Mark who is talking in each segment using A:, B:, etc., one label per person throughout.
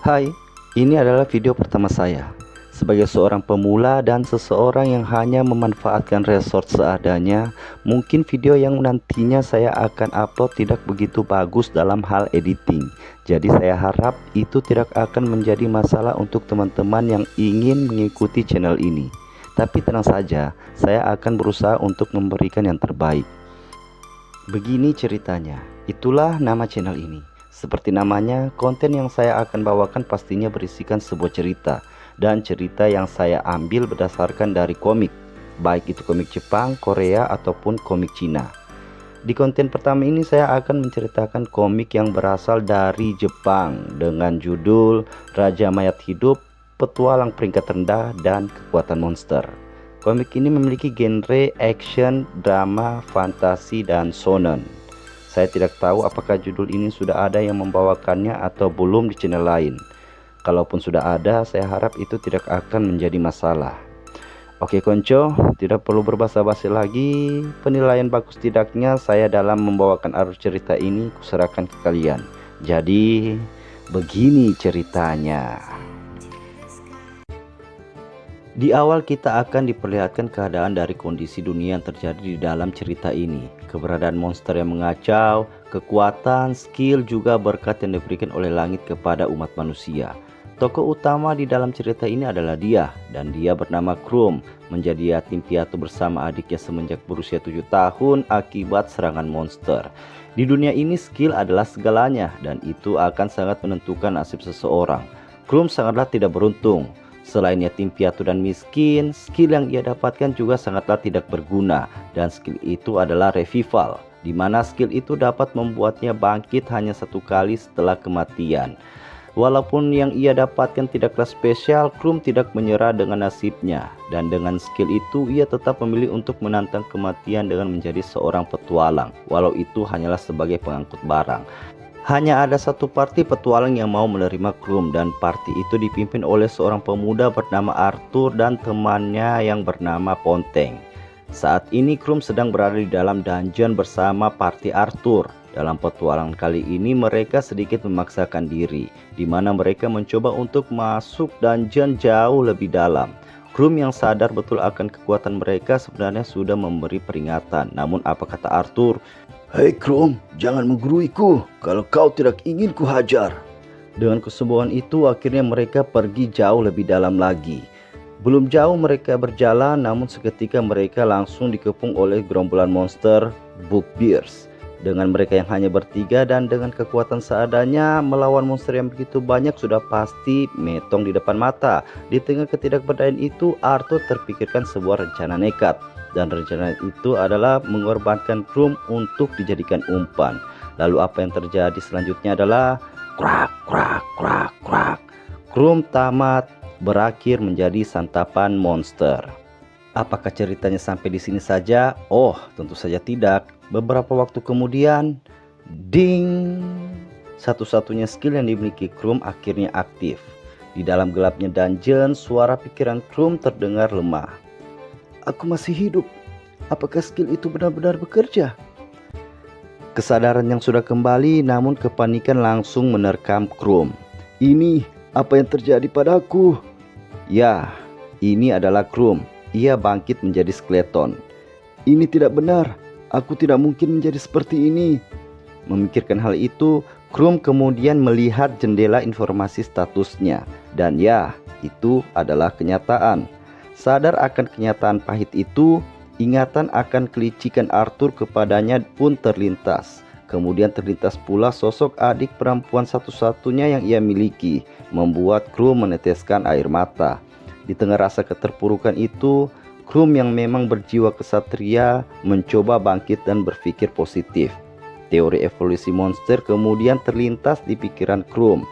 A: Hai, ini adalah video pertama saya. Sebagai seorang pemula dan seseorang yang hanya memanfaatkan resort seadanya, mungkin video yang nantinya saya akan upload tidak begitu bagus dalam hal editing. Jadi saya harap itu tidak akan menjadi masalah untuk teman-teman yang ingin mengikuti channel ini. Tapi tenang saja, saya akan berusaha untuk memberikan yang terbaik. Begini ceritanya, itulah nama channel ini. Seperti namanya, konten yang saya akan bawakan pastinya berisikan sebuah cerita. Dan cerita yang saya ambil berdasarkan dari komik, baik itu komik Jepang, Korea, ataupun komik Cina. Di konten pertama ini saya akan menceritakan komik yang berasal dari Jepang dengan judul Raja Mayat Hidup, Petualang Peringkat Rendah, dan Kekuatan Monster. Komik ini memiliki genre action, drama, fantasi, dan shonen. Saya tidak tahu apakah judul ini sudah ada yang membawakannya atau belum di channel lain. Kalaupun sudah ada, saya harap itu tidak akan menjadi masalah. Oke konco, tidak perlu berbasa-basi lagi. Penilaian bagus tidaknya saya dalam membawakan arus cerita ini kuserahkan ke kalian. Jadi, begini ceritanya. Di awal kita akan diperlihatkan keadaan dari kondisi dunia yang terjadi di dalam cerita ini. Keberadaan monster yang mengacau, kekuatan, skill, juga berkat yang diberikan oleh langit kepada umat manusia. Tokoh utama di dalam cerita ini adalah dia, dan dia bernama Krum, menjadi yatim piatu bersama adiknya semenjak berusia 7 tahun akibat serangan monster. Di dunia ini skill adalah segalanya, dan itu akan sangat menentukan nasib seseorang. Krum sangatlah tidak beruntung. Selain yatim piatu dan miskin, skill yang ia dapatkan juga sangatlah tidak berguna, dan skill itu adalah revival, di mana skill itu dapat membuatnya bangkit hanya satu kali setelah kematian. Walaupun yang ia dapatkan tidaklah spesial, Krum tidak menyerah dengan nasibnya, dan dengan skill itu ia tetap memilih untuk menantang kematian dengan menjadi seorang petualang, walau itu hanyalah sebagai pengangkut barang. Hanya ada satu parti petualang yang mau menerima Krum, dan parti itu dipimpin oleh seorang pemuda bernama Arthur dan temannya yang bernama Ponteng. Saat ini Krum sedang berada di dalam dungeon bersama parti Arthur. Dalam petualangan kali ini mereka sedikit memaksakan diri, di mana mereka mencoba untuk masuk dungeon jauh lebih dalam. Krum yang sadar betul akan kekuatan mereka sebenarnya sudah memberi peringatan. Namun apa kata Arthur?
B: Hei Krum, jangan mengguruiku kalau kau tidak ingin kuhajar.
A: Dengan kesombongan itu akhirnya mereka pergi jauh lebih dalam lagi. Belum jauh mereka berjalan, namun seketika mereka langsung dikepung oleh gerombolan monster Bugbears. Dengan mereka yang hanya bertiga dan dengan kekuatan seadanya melawan monster yang begitu banyak sudah pasti metong di depan mata. Di tengah ketidakberdayaan itu, Arthur terpikirkan sebuah rencana nekat. Dan rencana itu adalah mengorbankan Krum untuk dijadikan umpan. Lalu apa yang terjadi selanjutnya adalah krak krak krak krak. Krum tamat, berakhir menjadi santapan monster. Apakah ceritanya sampai di sini saja? Oh, tentu saja tidak. Beberapa waktu kemudian, ding, satu-satunya skill yang dimiliki Krum akhirnya aktif. Di dalam gelapnya dungeon, suara pikiran Krum terdengar lemah.
B: Aku masih hidup. Apakah skill itu benar-benar bekerja?
A: Kesadaran yang sudah kembali, namun kepanikan langsung menerkam Krum.
B: Ini apa yang terjadi padaku?
A: Ya, ini adalah Krum. Ia bangkit menjadi skeleton.
B: Ini tidak benar. Aku tidak mungkin menjadi seperti ini.
A: Memikirkan hal itu, Krum kemudian melihat jendela informasi statusnya. Dan ya, itu adalah kenyataan. Sadar akan kenyataan pahit itu, ingatan akan kelicikan Arthur kepadanya pun terlintas. Kemudian terlintas pula sosok adik perempuan satu-satunya yang ia miliki, membuat Krum meneteskan air mata. Di tengah rasa keterpurukan itu, Krum yang memang berjiwa kesatria mencoba bangkit dan berpikir positif. Teori evolusi monster kemudian terlintas di pikiran Krum.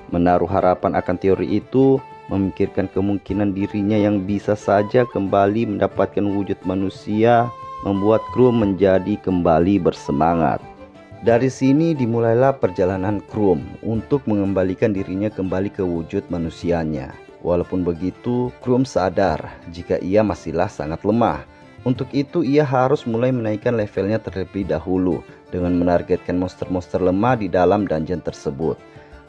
A: Menaruh harapan akan teori itu, memikirkan kemungkinan dirinya yang bisa saja kembali mendapatkan wujud manusia, membuat Krum menjadi kembali bersemangat. Dari sini dimulailah perjalanan Krum untuk mengembalikan dirinya kembali ke wujud manusianya. Walaupun begitu, Krum sadar jika ia masihlah sangat lemah. Untuk itu ia harus mulai menaikkan levelnya terlebih dahulu dengan menargetkan monster-monster lemah di dalam dungeon tersebut.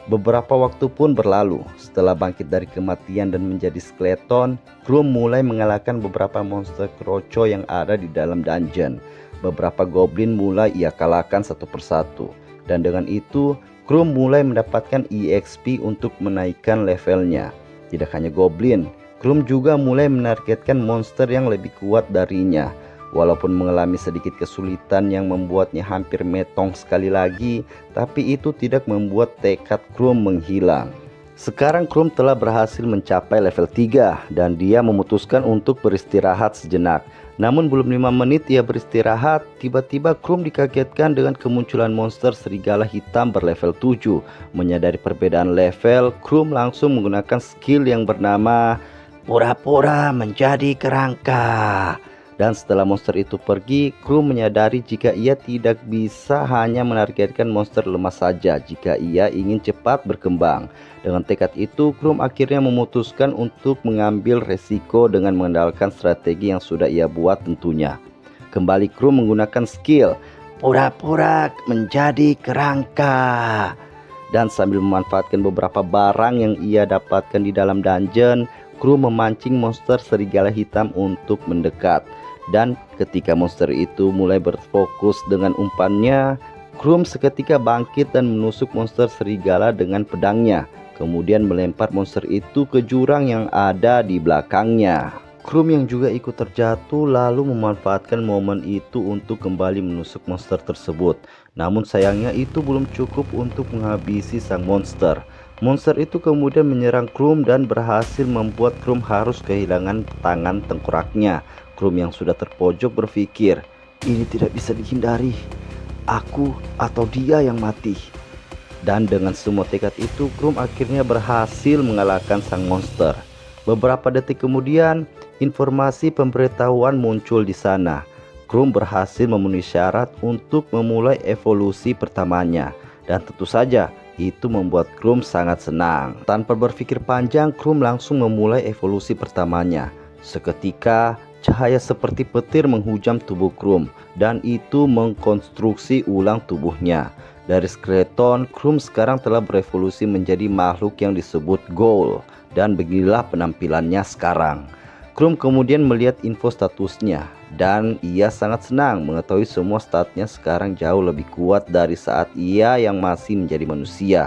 A: Beberapa waktu pun berlalu. Setelah bangkit dari kematian dan menjadi skeleton, Krum mulai mengalahkan beberapa monster kroco yang ada di dalam dungeon. Beberapa goblin mulai ia kalahkan satu persatu. Dan dengan itu, Krum mulai mendapatkan EXP untuk menaikkan levelnya. Tidak hanya goblin, Krum juga mulai menargetkan monster yang lebih kuat darinya. Walaupun mengalami sedikit kesulitan yang membuatnya hampir metong sekali lagi, tapi itu tidak membuat tekad Krum menghilang. Sekarang Krum telah berhasil mencapai level 3 dan dia memutuskan untuk beristirahat sejenak. Namun belum 5 menit ia beristirahat, tiba-tiba Krum dikagetkan dengan kemunculan monster serigala hitam berlevel 7. Menyadari perbedaan level, Krum langsung menggunakan skill yang bernama pura-pura menjadi kerangka. Dan setelah monster itu pergi, Krum menyadari jika ia tidak bisa hanya menargetkan monster lemah saja jika ia ingin cepat berkembang. Dengan tekad itu, Krum akhirnya memutuskan untuk mengambil resiko dengan mengandalkan strategi yang sudah ia buat tentunya. Kembali Krum menggunakan skill pura-pura menjadi kerangka. Dan sambil memanfaatkan beberapa barang yang ia dapatkan di dalam dungeon, Krum memancing monster serigala hitam untuk mendekat. Dan ketika monster itu mulai berfokus dengan umpannya, Krum seketika bangkit dan menusuk monster serigala dengan pedangnya. Kemudian melempar monster itu ke jurang yang ada di belakangnya. Krum yang juga ikut terjatuh lalu memanfaatkan momen itu untuk kembali menusuk monster tersebut. Namun sayangnya itu belum cukup untuk menghabisi sang monster. Monster itu kemudian menyerang Krum dan berhasil membuat Krum harus kehilangan tangan tengkoraknya. Krum yang sudah terpojok berpikir, ini tidak bisa dihindari, aku atau dia yang mati. Dan dengan semua tekad itu, Krum akhirnya berhasil mengalahkan sang monster. Beberapa detik kemudian, informasi pemberitahuan muncul di sana. Krum berhasil memenuhi syarat untuk memulai evolusi pertamanya. Dan tentu saja, itu membuat Krum sangat senang. Tanpa berpikir panjang, Krum langsung memulai evolusi pertamanya. Seketika, cahaya seperti petir menghujam tubuh Krum dan itu mengkonstruksi ulang tubuhnya. Dari skeleton, Krum sekarang telah berevolusi menjadi makhluk yang disebut Ghoul dan beginilah penampilannya sekarang. Krum kemudian melihat info statusnya dan ia sangat senang mengetahui semua statnya sekarang jauh lebih kuat dari saat ia yang masih menjadi manusia.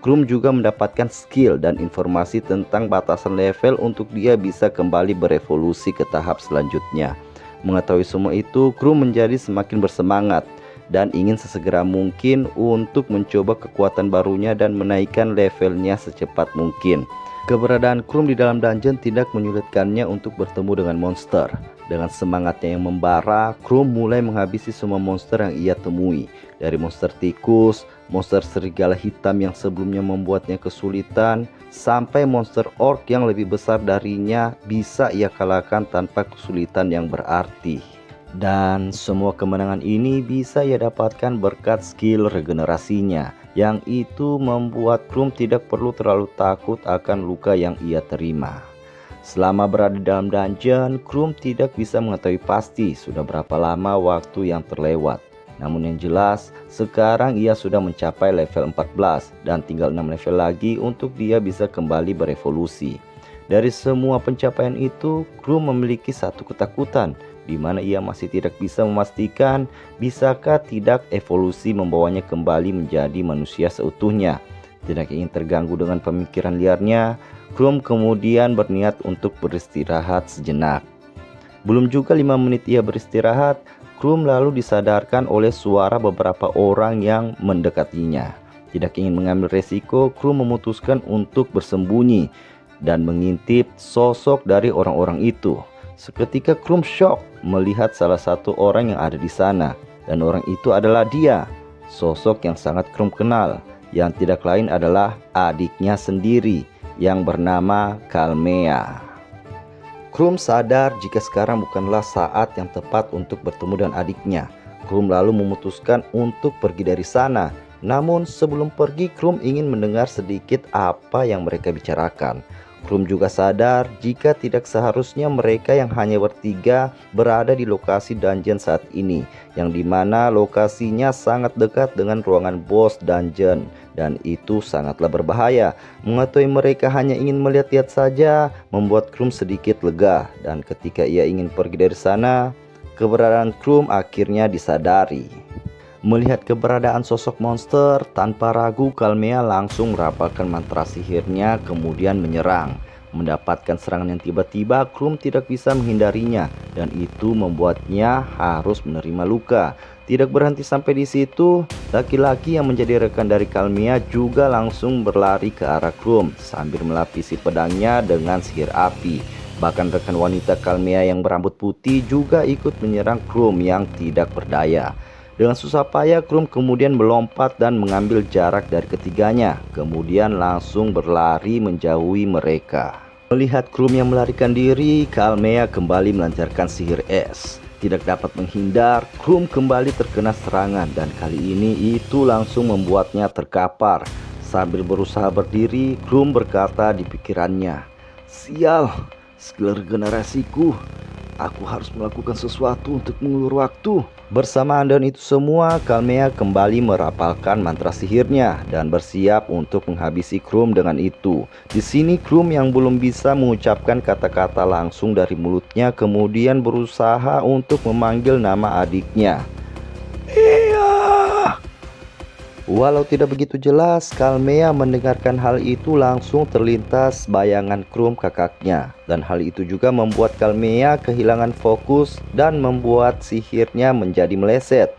A: Krum juga mendapatkan skill dan informasi tentang batasan level untuk dia bisa kembali berevolusi ke tahap selanjutnya. Mengetahui semua itu, Krum menjadi semakin bersemangat dan ingin sesegera mungkin untuk mencoba kekuatan barunya dan menaikkan levelnya secepat mungkin. Keberadaan Krum di dalam dungeon tidak menyulitkannya untuk bertemu dengan monster. Dengan semangatnya yang membara, Krum mulai menghabisi semua monster yang ia temui. Dari monster tikus, monster serigala hitam yang sebelumnya membuatnya kesulitan, sampai monster orc yang lebih besar darinya bisa ia kalahkan tanpa kesulitan yang berarti. Dan semua kemenangan ini bisa ia dapatkan berkat skill regenerasinya, yang itu membuat Krum tidak perlu terlalu takut akan luka yang ia terima. Selama berada dalam dungeon, Krum tidak bisa mengetahui pasti sudah berapa lama waktu yang terlewat. Namun yang jelas, sekarang ia sudah mencapai level 14 dan tinggal 6 level lagi untuk dia bisa kembali berevolusi. Dari semua pencapaian itu, Krum memiliki satu ketakutan, di mana ia masih tidak bisa memastikan bisakah tidak evolusi membawanya kembali menjadi manusia seutuhnya. Tidak ingin terganggu dengan pemikiran liarnya, Krum kemudian berniat untuk beristirahat sejenak. Belum juga 5 menit ia beristirahat, Krum lalu disadarkan oleh suara beberapa orang yang mendekatinya. Tidak ingin mengambil resiko, Krum memutuskan untuk bersembunyi dan mengintip sosok dari orang-orang itu. Seketika Krum shock melihat salah satu orang yang ada di sana, dan orang itu adalah dia, sosok yang sangat Krum kenal, yang tidak lain adalah adiknya sendiri yang bernama Kalmea. Krum sadar jika sekarang bukanlah saat yang tepat untuk bertemu dengan adiknya. Krum lalu memutuskan untuk pergi dari sana. Namun sebelum pergi, Krum ingin mendengar sedikit apa yang mereka bicarakan. Krum juga sadar jika tidak seharusnya mereka yang hanya bertiga berada di lokasi dungeon saat ini, yang dimana lokasinya sangat dekat dengan ruangan bos dungeon, dan itu sangatlah berbahaya. Mengetahui mereka hanya ingin melihat-lihat saja membuat Krum sedikit lega, dan ketika ia ingin pergi dari sana, keberadaan Krum akhirnya disadari. Melihat keberadaan sosok monster, tanpa ragu Kalmea langsung merapalkan mantra sihirnya kemudian menyerang. Mendapatkan serangan yang tiba-tiba, Krum tidak bisa menghindarinya dan itu membuatnya harus menerima luka. Tidak berhenti sampai di situ, laki-laki yang menjadi rekan dari Kalmea juga langsung berlari ke arah Krum sambil melapisi pedangnya dengan sihir api. Bahkan rekan wanita Kalmea yang berambut putih juga ikut menyerang Krum yang tidak berdaya. Dengan susah payah Krum kemudian melompat dan mengambil jarak dari ketiganya, kemudian langsung berlari menjauhi mereka. Melihat Krum yang melarikan diri, Kalmea kembali melancarkan sihir es. Tidak dapat menghindar, Krum kembali terkena serangan dan kali ini itu langsung membuatnya terkapar. Sambil berusaha berdiri, Krum berkata di pikirannya, "Sial, skill regenerasiku. Aku harus melakukan sesuatu untuk mengulur waktu." Bersamaan dengan itu semua, Kalmea kembali merapalkan mantra sihirnya dan bersiap untuk menghabisi Krum dengan itu. Di sini Krum yang belum bisa mengucapkan kata-kata langsung dari mulutnya kemudian berusaha untuk memanggil nama adiknya. "Iya." Walau tidak begitu jelas, Kalmea mendengarkan hal itu langsung terlintas bayangan Krum kakaknya. Dan hal itu juga membuat Kalmea kehilangan fokus dan membuat sihirnya menjadi meleset.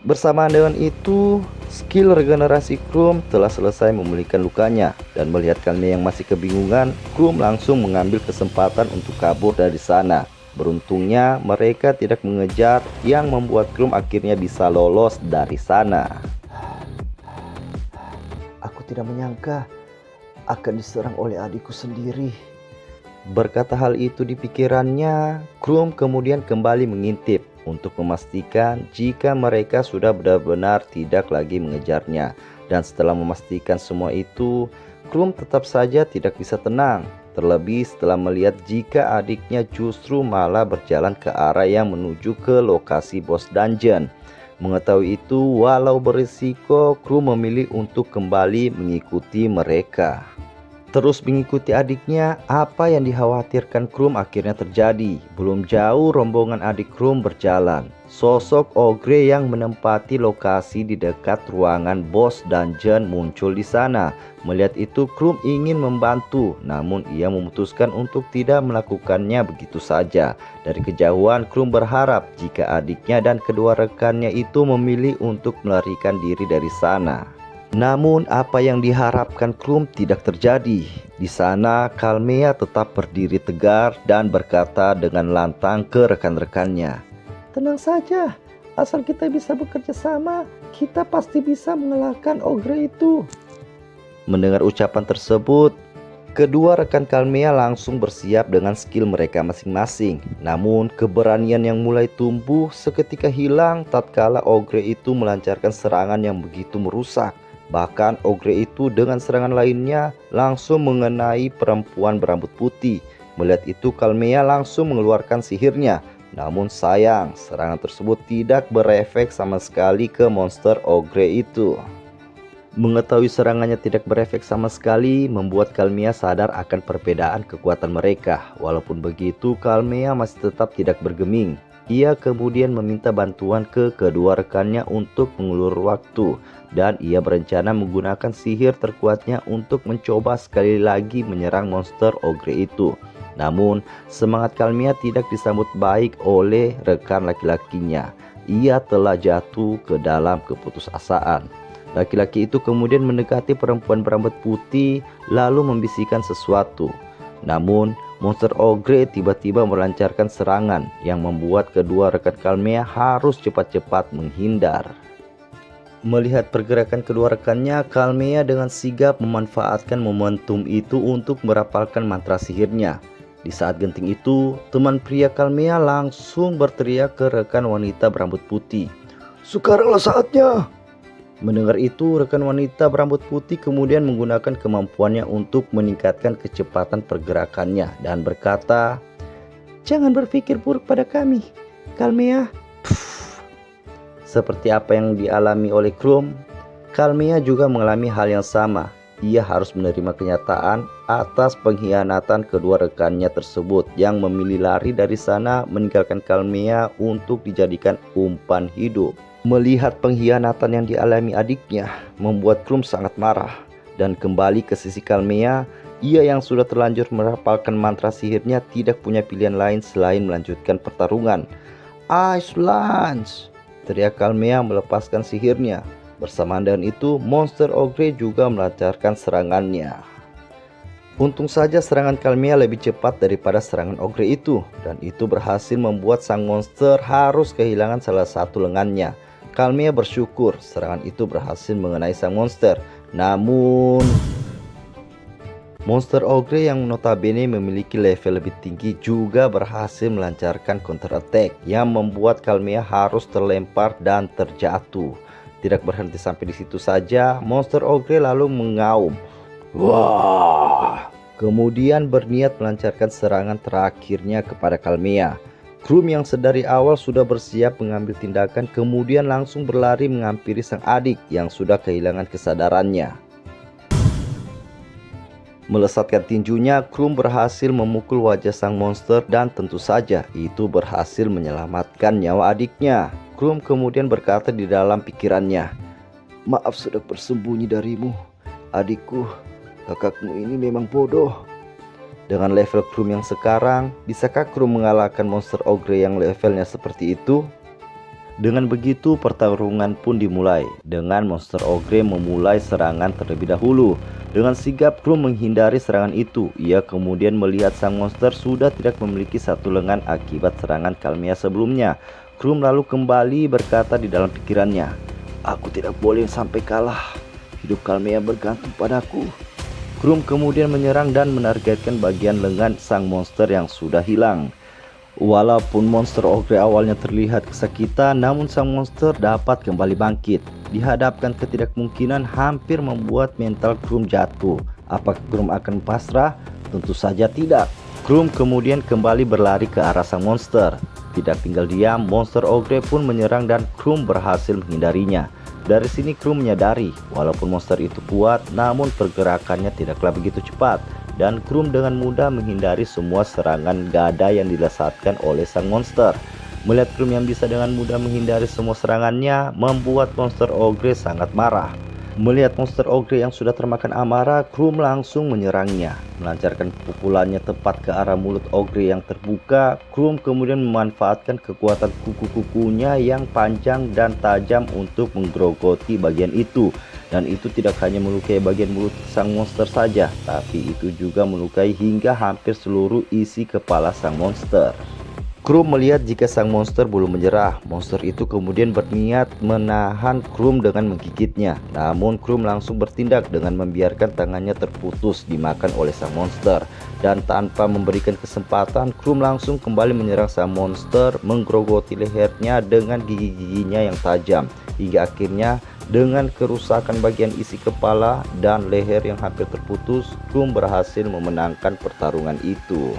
A: Bersamaan dengan itu, skill regenerasi Krum telah selesai memulihkan lukanya. Dan melihat Kalmea yang masih kebingungan, Krum langsung mengambil kesempatan untuk kabur dari sana. Beruntungnya mereka tidak mengejar yang membuat Krum akhirnya bisa lolos dari sana.
B: Aku tidak menyangka akan diserang oleh adikku sendiri.
A: Berkata hal itu di pikirannya, Krum kemudian kembali mengintip untuk memastikan jika mereka sudah benar-benar tidak lagi mengejarnya. Dan setelah memastikan semua itu, Krum tetap saja tidak bisa tenang. Terlebih setelah melihat jika adiknya justru malah berjalan ke arah yang menuju ke lokasi bos dungeon. Mengetahui itu, walau berisiko, Krum memilih untuk kembali mengikuti mereka. Terus mengikuti adiknya, apa yang dikhawatirkan Krum akhirnya terjadi. Belum jauh rombongan adik Krum berjalan. Sosok ogre yang menempati lokasi di dekat ruangan bos dungeon muncul di sana. Melihat itu, Krum ingin membantu, namun ia memutuskan untuk tidak melakukannya begitu saja. Dari kejauhan, Krum berharap jika adiknya dan kedua rekannya itu memilih untuk melarikan diri dari sana. Namun apa yang diharapkan Krum tidak terjadi. Di sana Kalmea tetap berdiri tegar dan berkata dengan lantang ke rekan-rekannya,
B: Tenang saja, asal kita bisa bekerja sama, kita pasti bisa mengalahkan ogre itu.
A: Mendengar ucapan tersebut, kedua rekan Kalmea langsung bersiap dengan skill mereka masing-masing. Namun keberanian yang mulai tumbuh seketika hilang tatkala ogre itu melancarkan serangan yang begitu merusak. Bahkan ogre itu dengan serangan lainnya langsung mengenai perempuan berambut putih. Melihat itu Kalmea langsung mengeluarkan sihirnya. Namun sayang, serangan tersebut tidak berefek sama sekali ke monster ogre itu. Mengetahui serangannya tidak berefek sama sekali membuat Kalmea sadar akan perbedaan kekuatan mereka. Walaupun begitu, Kalmea masih tetap tidak bergeming. Ia kemudian meminta bantuan ke kedua rekannya untuk mengulur waktu. Dan ia berencana menggunakan sihir terkuatnya untuk mencoba sekali lagi menyerang monster ogre itu. Namun semangat Kalmea tidak disambut baik oleh rekan laki-lakinya. Ia telah jatuh ke dalam keputusasaan. Laki-laki itu kemudian mendekati perempuan berambut putih lalu membisikkan sesuatu. Namun monster ogre tiba-tiba melancarkan serangan yang membuat kedua rekan Kalmea harus cepat-cepat menghindar. Melihat pergerakan kedua rekannya, Kalmea dengan sigap memanfaatkan momentum itu untuk merapalkan mantra sihirnya. Di saat genting itu, teman pria Kalmea langsung berteriak ke rekan wanita berambut putih.
B: Sekaranglah saatnya.
A: Mendengar itu, rekan wanita berambut putih kemudian menggunakan kemampuannya untuk meningkatkan kecepatan pergerakannya dan berkata,
B: Jangan berpikir buruk pada kami, Kalmea.
A: seperti apa yang dialami oleh Krum, Kalmea juga mengalami hal yang sama. Ia harus menerima kenyataan atas pengkhianatan kedua rekannya tersebut yang memilih lari dari sana meninggalkan Kalmea untuk dijadikan umpan hidup. Melihat pengkhianatan yang dialami adiknya membuat Krum sangat marah dan kembali ke sisi Kalmea. Ia yang sudah terlanjur merapalkan mantra sihirnya tidak punya pilihan lain selain melanjutkan pertarungan. Ice Lance! Teriak Kalmea melepaskan sihirnya. Bersamaan dengan itu, monster ogre juga melancarkan serangannya. Untung saja serangan Kalmea lebih cepat daripada serangan ogre itu, dan itu berhasil membuat sang monster harus kehilangan salah satu lengannya. Kalmea bersyukur serangan itu berhasil mengenai sang monster. Namun, monster ogre yang notabene memiliki level lebih tinggi juga berhasil melancarkan counter attack yang membuat Kalmea harus terlempar dan terjatuh. Tidak berhenti sampai di situ saja, monster ogre lalu mengaum. Wah! Kemudian berniat melancarkan serangan terakhirnya kepada Kalmea. Krum yang sedari awal sudah bersiap mengambil tindakan kemudian langsung berlari menghampiri sang adik yang sudah kehilangan kesadarannya. Melesatkan tinjunya, Krum berhasil memukul wajah sang monster dan tentu saja itu berhasil menyelamatkan nyawa adiknya. Krum kemudian berkata di dalam pikirannya, Maaf sudah bersembunyi darimu, adikku, kakakmu ini memang bodoh. Dengan level Krum yang sekarang, bisakah Krum mengalahkan monster ogre yang levelnya seperti itu? Dengan begitu pertarungan pun dimulai, dengan monster ogre memulai serangan terlebih dahulu. Dengan sigap Krum menghindari serangan itu, ia kemudian melihat sang monster sudah tidak memiliki satu lengan akibat serangan Kalmea sebelumnya. Krum lalu kembali berkata di dalam pikirannya, Aku tidak boleh sampai kalah, hidup Kalmea bergantung padaku. Krum kemudian menyerang dan menargetkan bagian lengan sang monster yang sudah hilang. Walaupun monster ogre awalnya terlihat kesakitan, namun sang monster dapat kembali bangkit. Dihadapkan ketidakmungkinan hampir membuat mental Krum jatuh. Apakah Krum akan pasrah? Tentu saja tidak. Krum kemudian kembali berlari ke arah sang monster. Tidak tinggal diam, monster ogre pun menyerang dan Krum berhasil menghindarinya. Dari sini Krum menyadari, walaupun monster itu kuat, namun pergerakannya tidaklah begitu cepat. Dan Krum dengan mudah menghindari semua serangan gada yang dilesatkan oleh sang monster. Melihat Krum yang bisa dengan mudah menghindari semua serangannya, membuat monster ogre sangat marah. Melihat monster ogre yang sudah termakan amarah, Krum langsung menyerangnya. Melancarkan pukulannya tepat ke arah mulut ogre yang terbuka. Krum kemudian memanfaatkan kekuatan kuku-kukunya yang panjang dan tajam untuk menggerogoti bagian itu. Dan itu tidak hanya melukai bagian mulut sang monster saja, tapi itu juga melukai hingga hampir seluruh isi kepala sang monster. Krum melihat jika sang monster belum menyerah. Monster itu kemudian berniat menahan Krum dengan menggigitnya. Namun Krum langsung bertindak dengan membiarkan tangannya terputus dimakan oleh sang monster. Dan tanpa memberikan kesempatan, Krum langsung kembali menyerang sang monster, menggerogoti lehernya dengan gigi-giginya yang tajam. Hingga akhirnya dengan kerusakan bagian isi kepala dan leher yang hampir terputus, Krum berhasil memenangkan pertarungan itu.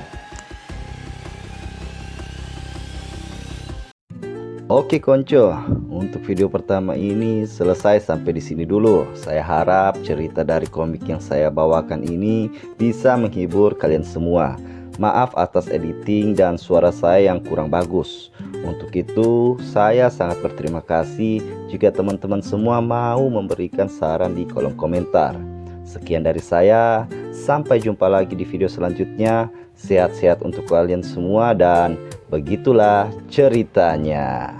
A: Oke konco, untuk video pertama ini selesai sampai di sini dulu. Saya harap cerita dari komik yang saya bawakan ini bisa menghibur kalian semua. Maaf atas editing dan suara saya yang kurang bagus. Untuk itu, saya sangat berterima kasih jika teman-teman semua mau memberikan saran di kolom komentar. Sekian dari saya, sampai jumpa lagi di video selanjutnya. Sehat-sehat untuk kalian semua dan begitulah ceritanya.